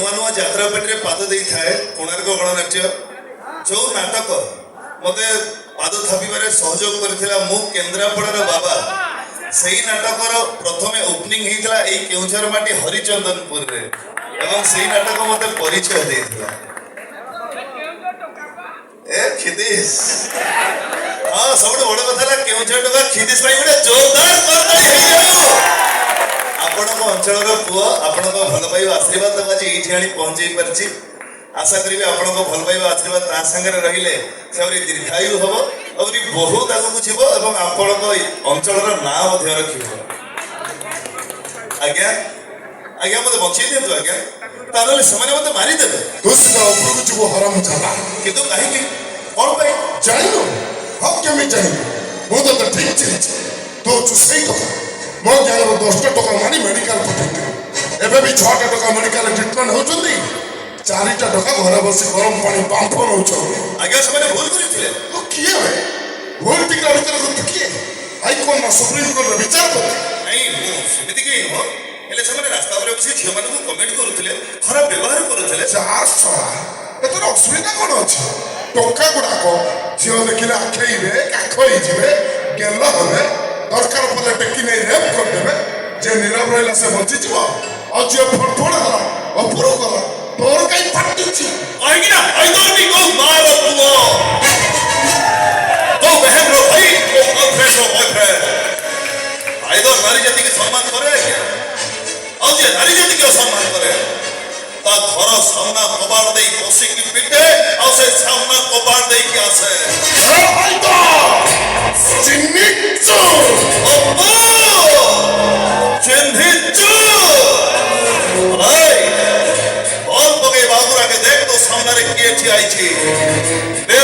नुआ नुआ यात्रा पेटे पाद दे थाए कोणार्क गणनाट्य जो नाटक मत पाद थापिबारे सहयोग करथिला मु केन्द्रापड़ार बाबा सेही नाटकर प्रथमे ओपनिंग हेइतला एई केउझर माटी हरिचंदनपुर रे एवं सेही नाटक मते परिचय देइतला ए खिदिस हां सबसे बड़ कथा केउझर टका खिदिस भाई गोटे जोरदार करताली हेइ जाऊ आपण को अंचल रो पुआ आपण को भल पाइबा आशीर्वाद तक आज एठी आनी पहुंचई परछि आशा करी आपण को भल पाइबा आशीर्वाद ता संगे रहिले सेवरी दीर्घायु हबो और बहुत आगू जीवो एवं आपण को अंचल रो नाम मध्य रखिबो आज्ञा आज्ञा मते बचई देतु आज्ञा तारले समय मते मारी देबे दुष्ट उपरକୁ ଯିବ ହରାମ ଚାଲା किंतु काहे कि कोन भाई ଜାଣିଲୁ ହଁ କେମିତି ଜାଣିଲୁ ମୁଁ ତ ଠିକ ଚିହ୍ନିଛି ତୋ ଚୁସେଇ କଥା ମୋ ଜ୍ଞାନର 10 ଟଙ୍କା ମାନି ମେଡିକାଲ ପଠେଇଥିଲି ଏବେ ବି 6 ଟଙ୍କା ମେଡିକାଲ ଟ୍ରିଟମେଣ୍ଟ ହେଉଛନ୍ତି 4 ଟଙ୍କା ଘରେ ବସି ଗରମ ପାଣି ବାମ୍ଫ ନେଉଛନ୍ତି आज्ञा समय भूल करिथिले ତୁ କିଏ ବେ ଭୁଲ ଟିକା ଭିତରେ ତୁ କିଏ ହାଇକୋର୍ଟ ନା ସୁପ୍ରିମକୋର୍ଟର ବିଚାରପତି नहीं सेमिति के हो हेले समय रास्ता पर बसी झियो मानू कमेंट करूथिले खराब व्यवहार करूथिले ଚାଷ ଏତର ଅସୁବିଧା କ'ଣ ଅଛି ଟଙ୍କା ଗୁଡାକ ଝିଅ ଦେଖିଲେ ଆଖେଇବେ କାଖ ହେଇଯିବେ ଗେଲ ହେବେ ଦରକାର ପଡ଼ିଲେ ଟେକି ନେଇ ରେପ୍ କରିଦେବେ ଯେ ନୀରବ ରହିଲା ସେ ବଞ୍ଚିଯିବ ଆଉ ଯିଏ ଫଟଫଟ ହେଲା ଅପୁରୁ ଗଲା ତୋର କାହିଁ ଫାଟୁଛି आएगी ना आई तो नहीं को मारो पुओ तो बहन रो भाई तो गर्लफ्रेंड रो बॉयफ्रेंड आई तो नारी जाति के सम्मान करे और जे नारी जाति के सम्मान करे ता घर सामना कबाड़ देई कोसी की पिटे और से सामना कबाड़ देई के आसे ଭାଇ ତ ଚିହ୍ନିଛୁ ओपो चिन्हिचु भाई बोल पगे बाबूरा के देख तो सामने रे के छी आई छी बे